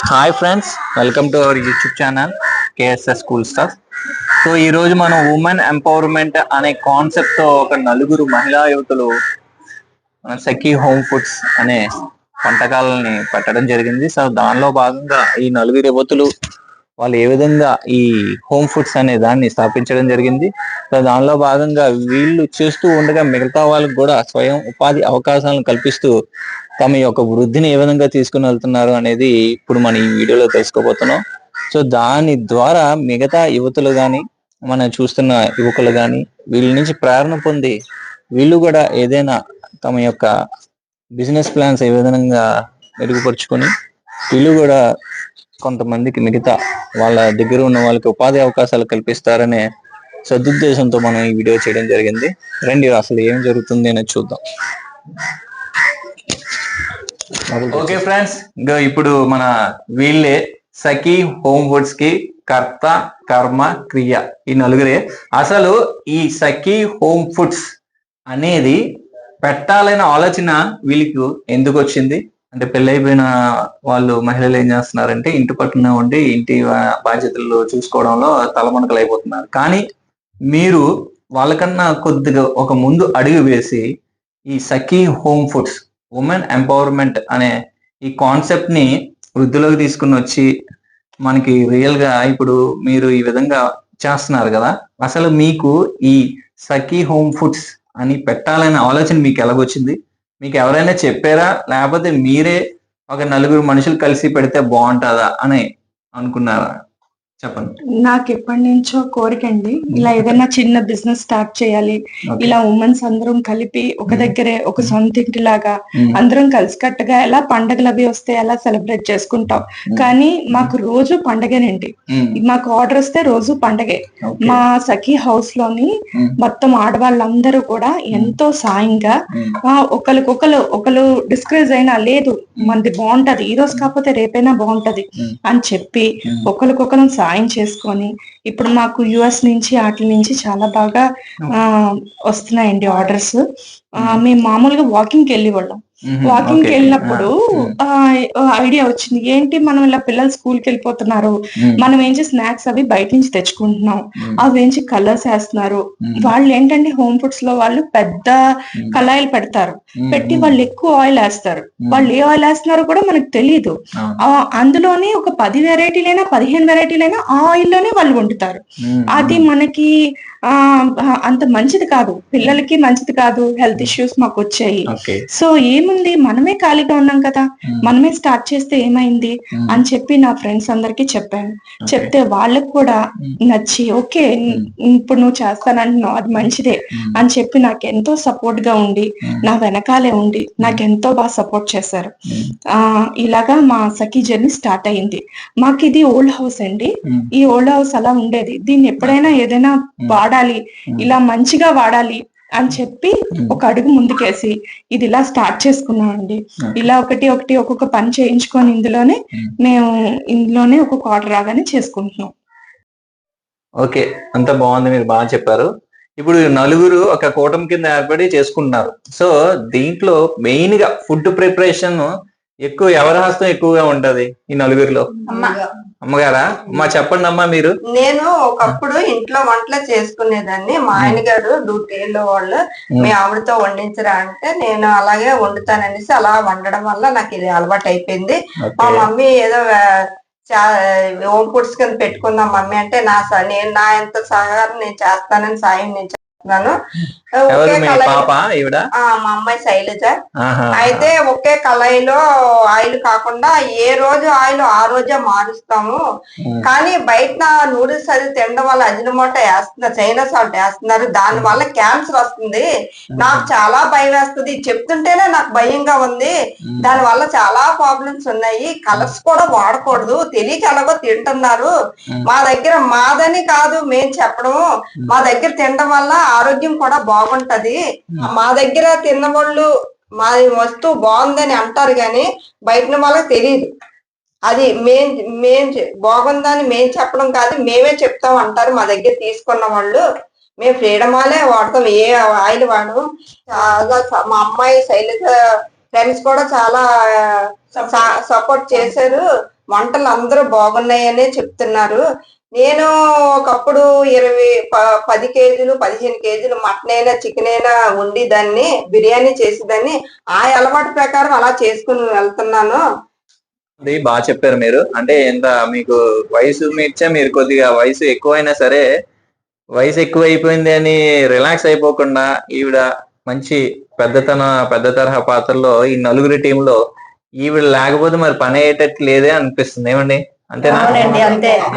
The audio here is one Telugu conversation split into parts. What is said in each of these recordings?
Hi friends, welcome to our YouTube channel KSS school staff. So ఈ రోజు మనం ఉమెన్ ఎంపవర్మెంట్ అనే కాన్సెప్ట్ తో ఒక నలుగురు మహిళా యువతులు సఖీ హోమ్ ఫుడ్స్ అనే వంటకాలని పెట్టడం జరిగింది. సో దానిలో భాగంగా ఈ నలుగురు యువతులు వాళ్ళు ఏ విధంగా ఈ హోమ్ ఫుడ్స్ అనే దాన్ని స్థాపించడం జరిగింది. సో దానిలో భాగంగా వీళ్ళు చేస్తూ ఉండగా మిగతా వాళ్ళకి కూడా స్వయం ఉపాధి అవకాశాలను కల్పిస్తూ తమ యొక్క వృద్ధిని ఏ విధంగా తీసుకుని వెళ్తున్నారు అనేది ఇప్పుడు మనం ఈ వీడియోలో తెలుసుకోబోతున్నాం. సో దాని ద్వారా మిగతా యువతులు కానీ మనం చూస్తున్న యువకులు కానీ వీళ్ళ నుంచి ప్రేరణ పొంది వీళ్ళు కూడా ఏదైనా తమ యొక్క బిజినెస్ ప్లాన్స్ ఏ విధంగా మెరుగుపరుచుకొని వీళ్ళు కూడా కొంతమందికి మిగతా వాళ్ళ దగ్గర ఉన్న వాళ్ళకి ఉపాధి అవకాశాలు కల్పిస్తారనే సదుద్దేశంతో మనం ఈ వీడియో చేయడం జరిగింది. రండి అసలు ఏం జరుగుతుంది అనేది చూద్దాం. ఓకే ఫ్రెండ్స్, ఇంకా ఇప్పుడు మన వీళ్ళే సఖీ హోమ్ ఫుడ్స్ కి కర్త కర్మ క్రియ ఈ నలుగురే. అసలు ఈ సఖీ హోమ్ ఫుడ్స్ అనేది పెట్టాలనే ఆలోచన వీళ్ళకి ఎందుకు వచ్చింది అంటే, పెళ్ళైపోయిన వాళ్ళు మహిళలు ఏం చేస్తున్నారంటే ఇంటి పట్టున ఉండి ఇంటి బాధ్యతలు చూసుకోవడంలో తలమునకలు అయిపోతున్నారు. కానీ మీరు వాళ్ళకన్నా కొద్దిగా ఒక ముందు అడుగు వేసి ఈ సఖీ హోమ్ ఫుడ్స్ ఉమెన్ ఎంపవర్మెంట్ అనే ఈ కాన్సెప్ట్ ని వృద్ధిలోకి తీసుకుని వచ్చి మనకి రియల్ గా ఇప్పుడు మీరు ఈ విధంగా చేస్తున్నారు కదా. అసలు మీకు ఈ సఖీ హోమ్ ఫుడ్స్ అని పెట్టాలనే ఆలోచన మీకు ఎలాగొచ్చింది? మీకు ఎవరైనా చెప్పారా, లేకపోతే మీరే ఒక నలుగురు మనుషులు కలిసి పెడితే బాగుంటుందా అని అనుకున్నారా? చెప్పండి. నాకు ఎప్పటి నుంచో కోరిక అండి, ఇలా ఏదైనా చిన్న బిజినెస్ స్టార్ట్ చేయాలి. ఇలా ఉమెన్స్ అందరం కలిపి ఒక దగ్గరే ఒక సొంత ఇంటిలాగా అందరం కలిసికట్టుగా ఎలా పండగలు అవి వస్తే ఎలా సెలబ్రేట్ చేసుకుంటాం. కానీ మాకు రోజు పండగేనండి, మాకు ఆర్డర్ వస్తే రోజు పండగే. మా సఖీ హౌస్ లోని మొత్తం ఆడవాళ్ళందరూ కూడా ఎంతో సాయంగా ఒకరు డిస్కరేజ్ అయినా లేదు మనది బాగుంటది, ఈ రోజు కాకపోతే రేపైనా బాగుంటది అని చెప్పి ఒకరికొకరు సాయం చేసుకొని ఇప్పుడు మాకు యుఎస్ నుంచి వాటి నుంచి చాలా బాగా వస్తున్నాయండి ఆర్డర్స్. మేము మామూలుగా వాకింగ్కి వెళ్ళేవాళ్ళం. వాకింగ్కి వెళ్ళినప్పుడు ఐడియా వచ్చింది, ఏంటి మనం ఇలా పిల్లలు స్కూల్కి వెళ్ళిపోతున్నారు, మనం ఏంచి స్నాక్స్ అవి బయట నుంచి తెచ్చుకుంటున్నాం, అవి ఏంచి కలర్స్ వేస్తున్నారు. వాళ్ళు ఏంటంటే హోమ్ ఫుడ్స్ లో వాళ్ళు పెద్ద కళాయిలు పెడతారు, పెట్టి వాళ్ళు ఎక్కువ ఆయిల్ వేస్తారు. వాళ్ళు ఏ ఆయిల్ వేస్తున్నారో కూడా మనకు తెలియదు. అందులోనే ఒక 10 వెరైటీలైనా 15 వెరైటీలైనా ఆ ఆయిల్ లోనే వాళ్ళు వండుతారు. అది మనకి అంత మంచిది కాదు, పిల్లలకి మంచిది కాదు, హెల్త్ ఇష్యూస్ మాకు వచ్చాయి. సో ఏముంది, మనమే ఖాళీగా ఉన్నాం కదా, మనమే స్టార్ట్ చేస్తే ఏమైంది అని చెప్పి నా ఫ్రెండ్స్ అందరికి చెప్పాను. చెప్తే వాళ్ళకు కూడా నచ్చి ఓకే ఇప్పుడు నువ్వు చేస్తానంటున్నావు అది మంచిదే అని చెప్పి నాకు ఎంతో సపోర్ట్ గా ఉండి నా వెనకాలే ఉండి నాకు ఎంతో బాగా సపోర్ట్ చేశారు. ఇలాగా మా సఖీ జర్నీ స్టార్ట్ అయింది. మాకు ఇది ఓల్డ్ హౌస్ అండి, ఈ ఓల్డ్ హౌస్ అలా ఉండేది. దీన్ని ఎప్పుడైనా ఏదైనా వాడాలి, ఇలా మంచిగా వాడాలి అని చెప్పి ఒక అడుగు ముందుకేసి ఇది ఇలా స్టార్ట్ చేసుకున్నామండి. ఇలా ఒకటి ఒక్కొక్క పని చేయించుకొని ఇందులోనే ఒక్కొక్క ఆర్డర్ రాగానే చేసుకుంటున్నాం. ఓకే, అంత బాగుంది, మీరు బాగా చెప్పారు. ఇప్పుడు నలుగురు ఒక కూటమి కింద ఏర్పడి చేసుకుంటున్నారు. సో దీంట్లో మెయిన్ గా ఫుడ్ ప్రిపరేషన్ ఎక్కువ ఎవరి హస్తం ఎక్కువగా ఉంటది ఈ నలుగురిలో? అమ్మగారా? అమ్మా చెప్పండి అమ్మా. మీరు? నేను ఒకప్పుడు ఇంట్లో వంటలు చేసుకునేదాన్ని. మా ఆయన గారు డ్యూటీలో వాళ్ళు మీ ఆవిడతో వండించరా అంటే నేను అలాగే వండుతాననేసి అలా వండడం వల్ల నాకు ఇది అలవాటు అయిపోయింది. మా మమ్మీ ఏదో హోమ్ ఫుడ్స్ కింద పెట్టుకుందాం మమ్మీ అంటే నేను నా ఎంత సహకారం నేను చేస్తానని సాయం నేను చేస్తున్నాను. మా అమ్మాయి శైలజ. అయితే ఒకే కళాయిలో ఆయిల్ కాకుండా ఏ రోజు ఆయిల్ ఆ రోజే మారుస్తాము. కానీ బయట నూడిల్స్ అది తినడం వల్ల అజినమోటో వేస్తున్నారు, చైనా సాల్ట్ వేస్తున్నారు, దాని వల్ల క్యాన్సర్ వస్తుంది. నాకు చాలా భయం వేస్తుంది, చెప్తుంటేనే నాకు భయంగా ఉంది. దాని వల్ల చాలా ప్రాబ్లమ్స్ ఉన్నాయి. కలర్స్ కూడా వాడకూడదు, తెలియక ఎలాగో తింటున్నారు. మా దగ్గర మాదని కాదు మేము చెప్పడము, మా దగ్గర తినడం వల్ల ఆరోగ్యం కూడా బాగుంటది. మా దగ్గర తిన్న వాళ్ళు మా వస్తువు బాగుందని అంటారు కానీ బయట వాళ్ళకి తెలియదు. అది మేం బాగుందని మేము చెప్పడం కాదు, మేమే చెప్తాం అంటారు మా దగ్గర తీసుకున్న వాళ్ళు. మేము ఫ్రీడమ్ ఆయిలే వాడతాం, ఏ ఆయిల్ వాడము. మా అమ్మాయి శైలజ ఫ్రెండ్స్ కూడా చాలా సపోర్ట్ చేశారు. వంటలు అందరూ బాగున్నాయనే చెప్తున్నారు. నేను ఒకప్పుడు 10 కేజీలు 15 కేజీలు మటన్ అయినా చికెన్ అయినా వండి దాన్ని బిర్యానీ చేసేదాన్ని. ఆ అలవాటు ప్రకారం అలా చేసుకుని వెళ్తున్నాను. అది బాగా చెప్పారు మీరు. అంటే ఎంత మీకు వయసు మీర్చా, మీరు కొద్దిగా వయసు ఎక్కువైనా సరే వయసు ఎక్కువ అయిపోయింది అని రిలాక్స్ అయిపోకుండా ఈవిడ మంచి పెద్ద తరహా పాత్రలో ఈ నలుగురి టీంలో ఈవిడ లేకపోతే మరి పని అయ్యేటట్టు లేదే అనిపిస్తుంది. ఏమండి? అంతేనా?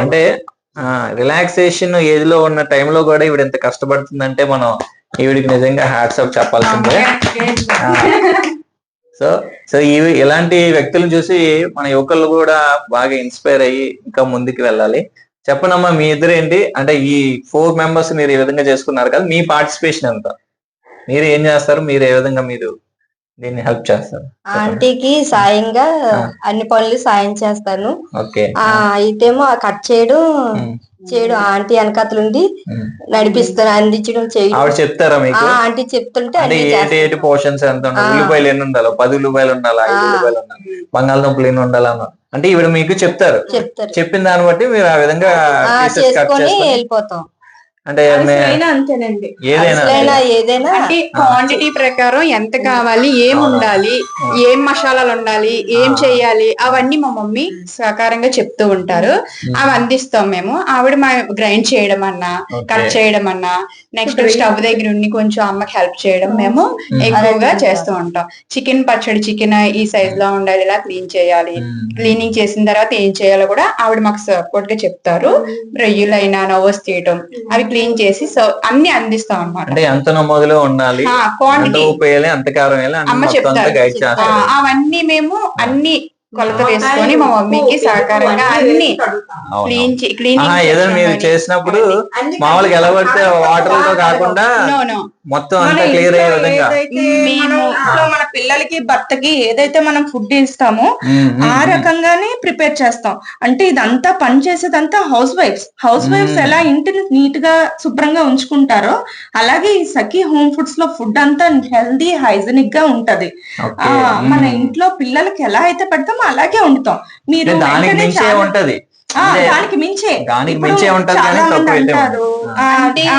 అంటే రిలాక్సేషన్ ఏజ్ లో ఉన్న టైంలో కూడా ఈవిడ ఎంత కష్టపడుతుందంటే మనం ఈవిడికి నిజంగా హ్యాట్స్ ఆఫ్ చెప్పాల్సిందే. సో ఇలాంటి వ్యక్తులను చూసి మన యువకులు కూడా బాగా ఇన్స్పైర్ అయ్యి ఇంకా ముందుకు వెళ్ళాలి. చెప్పనమ్మా, మీ ఇద్దరు ఏంటి అంటే ఈ 4 మెంబర్స్ మీరు ఈ విధంగా చేసుకున్నారు కదా, మీ పార్టిసిపేషన్ ఎంత? మీరు ఏం చేస్తారు? మీరు ఏ విధంగా మీరు దీన్ని హెల్ప్ చేస్తారు? ఆంటీకి సాయంగా అన్ని పనులు సాయం చేస్తాను. ఓకే. అయితేమో కట్ చేయడం ఆంటీ వెనకతలుండి నడిపిస్తాను, అందించడం చేయడం. ఆవిడ చెప్తారా మీకు? ఆంటీ చెప్తుంటే ఏంటి పోర్షన్స్ ఎంత ఉండాలి, ఉల్లిపాయలు ఎన్ని ఉండాలి, 10 ఉల్లిపాయలు ఉండాలి, 5 ఉల్లిపాయలు ఉండాలి, బంగాళదుంపలు ఎన్ని ఉండాలన్న అంటే ఈవిడ మీకు చెప్తారు. చెప్పిన దాన్ని బట్టి మీరు ఆ విధంగా వెళ్ళిపోతాం. అంటే అంతేనండి, ఏదైనా అంటే క్వాంటిటీ ప్రకారం ఎంత కావాలి, ఏం ఉండాలి, ఏం మసాలాలు ఉండాలి, ఏం చెయ్యాలి, అవన్నీ మా మమ్మీ సహకారంగా చెప్తూ ఉంటారు. అవి అందిస్తాం మేము. ఆవిడ మా గ్రైండ్ చేయడం అన్నా, కట్ చేయడం అన్నా, నెక్స్ట్ స్టవ్ దగ్గర ఉండి కొంచెం అమ్మకి హెల్ప్ చేయడం మేము ఎక్కువగా చేస్తూ ఉంటాం. చికెన్ పచ్చడి, చికెన్ ఈ సైజ్ లో ఉండాలి, ఇలా క్లీన్ చేయాలి. క్లీనింగ్ చేసిన తర్వాత ఏం చేయాలో కూడా ఆవిడ మాకు సపోర్ట్ గా చెప్తారు. రొయ్యలైనా నవ్వస్ తీయటం, అవి క్లీన్ చేసి అన్ని అందిస్తాం అన్నమాట. అంటే ఎంత నమోదులో ఉండాలి, అమ్మ చెప్తారు. అవన్నీ మేము అన్ని కొలత వేసుకొని మా మమ్మీకి సహకారంగా అన్ని ఏదైనా మీరు చేసినప్పుడు మామూలుగా ఎలా పడితే వాటర్ తో కాకుండా మొత్తం అంతా క్లియర్ అయ్యే విధంగా మేము మన పిల్లలకి భర్తకి ఏదైతే మనం ఫుడ్ ఇస్తామో ఆ రకంగానే ప్రిపేర్ చేస్తాం. అంటే ఇదంతా పని చేసేదంతా హౌస్ వైఫ్స్ ఎలా ఇంటిని నీట్ గా శుభ్రంగా ఉంచుకుంటారో అలాగే ఈ సఖీ హోమ్ ఫుడ్స్ లో ఫుడ్ అంతా హెల్దీ హైజెనిక్ గా ఉంటది. మన ఇంట్లో పిల్లలకి ఎలా అయితే పెడతామో అలాగే వండుతాం. మీరు దానికి మించే ఉంటది, దానికి మించే ఉంటది. చాలా మంది అంటారు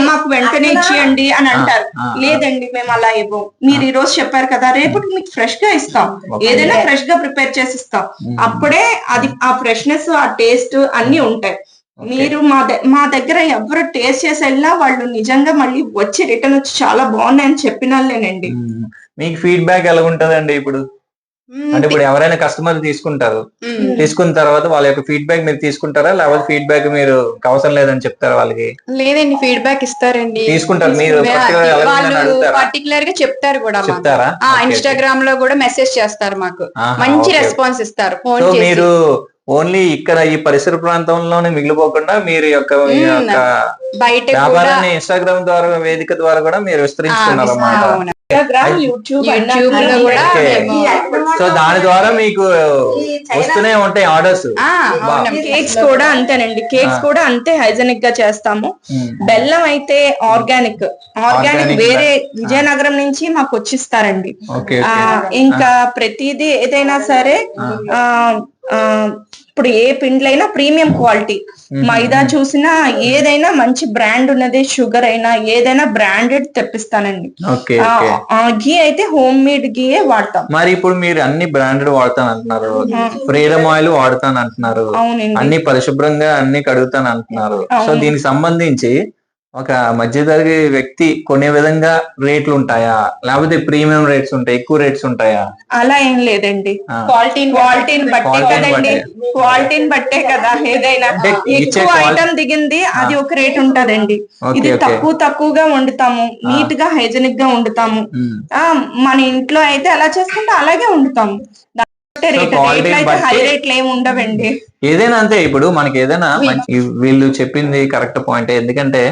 మాకు వెంటనే ఇచ్చేయండి అని అంటారు. లేదండి, మేము అలా ఇవ్వం. మీరు ఈ రోజు చెప్పారు కదా, రేపు మీకు ఫ్రెష్ గా ఇస్తాం. ఏదైనా ఫ్రెష్ గా ప్రిపేర్ చేసి ఇస్తాం. అప్పుడే అది ఆ ఫ్రెష్నెస్, ఆ టేస్ట్ అన్ని ఉంటాయి. మీరు మా దగ్గర ఎవరు టేస్ట్ చేసి వెళ్ళినా వాళ్ళు నిజంగా మళ్ళీ వచ్చి రిటర్న్ వచ్చి చాలా బాగున్నాయని చెప్పినాలేనండి. మీకు ఫీడ్బ్యాక్ ఎలా ఉంటదండి? ఇప్పుడు అంటే ఇప్పుడు ఎవరైనా కస్టమర్ తీసుకుంటారు, తీసుకున్న తర్వాత వాళ్ళ యొక్క ఫీడ్బ్యాక్ మీరు తీసుకుంటారా, లేకపోతే ఫీడ్బ్యాక్ మీరు అవసరం లేదని చెప్తారా వాళ్ళకి? లేదండి, ఫీడ్బ్యాక్ ఇస్తారండి, తీసుకుంటారు. మీరు పర్టికులర్ గా చెప్తారు కూడా, చెప్తారా? ఇన్స్టాగ్రామ్ లో కూడా మెసేజ్ చేస్తారు, మాకు మంచి రెస్పాన్స్ ఇస్తారు. మీరు ఓన్లీ ఇక్కడ ఈ పరిసర ప్రాంతంలోనే మిగిలిపోకుండా మీరు యొక్క బయట వ్యాపారాన్ని ఇన్స్టాగ్రామ్ ద్వారా వేదిక ద్వారా కూడా మీరు విస్తరించుకున్నారు అన్నమాట. యూట్యూబ్ సో దాని ద్వారా మీకు వస్తూనే ఉంటాయి ఆర్డర్స్. కేక్స్ కూడా అంతేనండి, కేక్స్ కూడా అంతే హైజెనిక్ గా చేస్తాము. బెల్లం అయితే ఆర్గానిక్ వేరే విజయనగరం నుంచి మాకు వచ్చిస్తారండి. ఇంకా ప్రతిదీ ఏదైనా సరే ఇప్పుడు ఏ పిండ్లైనా ప్రీమియం క్వాలిటీ, మైదా చూసినా ఏదైనా మంచి బ్రాండ్ ఉన్నది, షుగర్ అయినా ఏదైనా బ్రాండెడ్ తెప్పిస్తానండి. ఘీ అయితే హోమ్ మేడ్ ఘీయే వాడతాం. మరి ఇప్పుడు మీరు అన్ని బ్రాండెడ్ వాడతాను అంటున్నారు, ఫ్రీడమ్ ఆయిల్ వాడతాను అంటున్నారు, అన్ని పరిశుభ్రంగా అన్ని కడుగుతాను అంటున్నారు. సో దీనికి సంబంధించి ఒక మధ్యతరగతి వ్యక్తి కొనే విధంగా రేట్లు ఉంటాయా, లేకపోతే ప్రీమియం రేట్స్ ఉంటాయి, ఎక్కువ రేట్స్ ఉంటాయా? అలా ఏం లేదండి, క్వాలిటీని బట్టే కదా ఏదైనా. ఎక్కువ ఐటమ్ దిగింది అది ఒక రేట్ ఉంటదండి. ఇది తక్కువగా వండుతాము, నీట్ గా హైజెనిక్ గా వండుతాము. మన ఇంట్లో అయితే అలా చేసుకుంటే అలాగే వండుతాము. హై రేట్లు ఏమి ఉండవండి. ఏదైనా అంతే. ఇప్పుడు మనకి ఏదైనా వీళ్ళు చెప్పింది కరెక్ట్ పాయింట్. ఎందుకంటే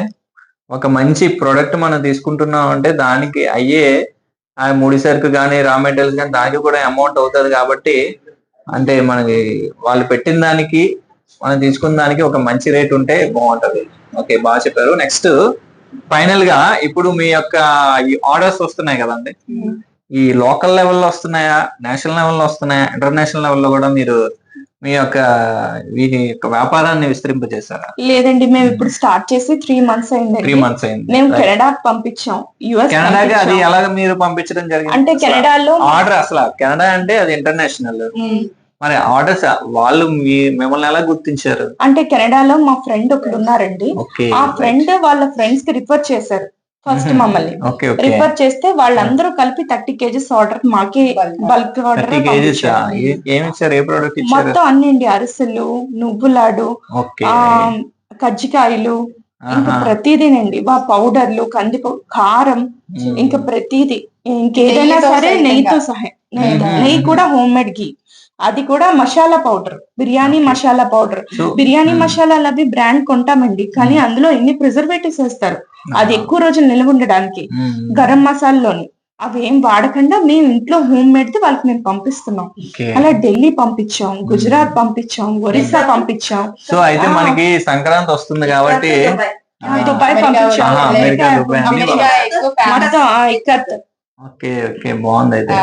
ఒక మంచి ప్రొడక్ట్ మనం తీసుకుంటున్నాం అంటే దానికి అయ్యే ఆ ముడి సరుకు కానీ రా మెటీరియల్స్ కానీ దానికి కూడా అమౌంట్ అవుతుంది. కాబట్టి అంటే మనకి వాళ్ళు పెట్టిన దానికి మనం తీసుకున్న దానికి ఒక మంచి రేట్ ఉంటే బాగుంటది. ఓకే, బాగా చెప్పారు. నెక్స్ట్ ఫైనల్ గా ఇప్పుడు మీ యొక్క ఈ ఆర్డర్స్ వస్తున్నాయి కదండి, ఈ లోకల్ లెవెల్లో వస్తున్నాయా, నేషనల్ లెవెల్లో వస్తున్నాయా, ఇంటర్నేషనల్ లెవెల్లో కూడా మీరు మీ యొక్క వ్యాపారాన్ని విస్తరింపజేశారా? లేదండి, మేము ఇప్పుడు స్టార్ట్ చేసి 3 months 3 అయిందండి. months అయింది. మేము కెనడాకి పంపించాం, యుఎస్ కెనడాకి అది ఎలాగ మీరు పంపించడం జరిగింది? అంటే కెనడాలో ఆర్డర్ అసలు కెనడా అంటే అది ఇంటర్నేషనల్, మరి ఆర్డర్స్ వాళ్ళు మిమ్మల్ని ఎలా గుర్తించారు? అంటే కెనడాలో మా ఫ్రెండ్ ఒకడు ఉన్నారండి. ఓకే, ఆ ఫ్రెండ్ వాళ్ళ ఫ్రెండ్స్ కి రిఫర్ చేశారు ఫస్ట్ మమ్మల్ని. Okay okay. రిఫర్ చేస్తే వాళ్ళందరూ కలిపి 30 kgs ఆర్డర్ మాకే బల్క్ ఆర్డర్ 30 kgs ఏమి ఇచ్చారు? ఏ ప్రోడక్ట్ ఇచ్చారు? మొత్తం అన్ని అండి, అరిసెలు, నువ్వులాడు, ఓకే, కజ్జికాయలు, ఇంకా ప్రతిదీనండి, పౌడర్లు, కారం, ఇంకా ప్రతిదీ, ఇంకేదైనా సరే నెయ్యితో సహా. నెయ్యి కూడా హోమ్ మేడ్ ఘీ, అది కూడా మసాలా పౌడర్, బిర్యానీ మసాలా పౌడర్. బిర్యానీ మసాలాలు అవి బ్రాండ్ కొంటామండి, కానీ అందులో ఎన్ని ప్రిజర్వేటివ్స్ వేస్తారు అది ఎక్కువ రోజులు నిల్వ ఉండడానికి. గరం మసాలాలోని అవి ఏం వాడకుండా మేము ఇంట్లో హోమ్ మేడ్ వాళ్ళకి మేము పంపిస్తున్నాం. అలా ఢిల్లీ పంపించాం, గుజరాత్ పంపించాం, ఒరిస్సా పంపించాం. సో అయితే మనకి సంక్రాంతి వస్తుంది కాబట్టి దుబాయ్ పంపించాం, అమెరికా, దుబాయ్. మొత్తం ఇక్కత్. ఓకే ఓకే, బాగుంది అయితే.